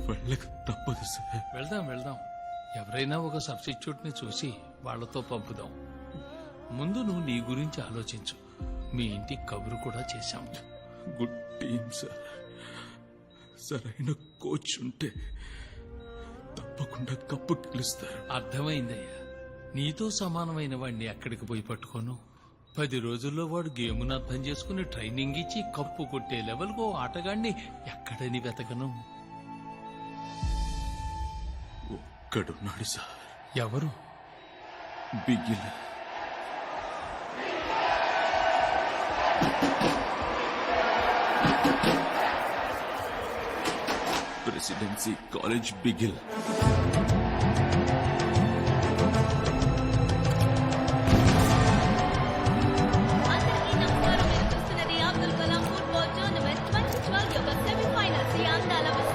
వెళ్ళక తప్పదు సార్. వెళ్దాం ఎవరైనా ఒక సబ్స్టిట్యూట్ ని చూసి వాళ్లతో పంపుదాం. ముందు నువ్వు నీ గురించి ఆలోచించు. మీ ఇంటికి కబురు కూడా చేశాం. Good team sir. సరైన కోచ్ ఉంటే తప్పకుండా కప్పు గెలుస్తారు. అర్థమైందయ్యా. నీతో సమానమైన వాడిని ఎక్కడికి పోయి పట్టుకోను. 10 రోజుల్లో వాడు గేమును అర్థం చేసుకుని ట్రైనింగ్ ఇచ్చి కప్పు కొట్టే లెవెల్కు ఆటగాడిని ఎక్కడని వెతకను. ఒక్కడున్నాడు సార్. ఎవరు? బిగిల్. Presidency college Bigil.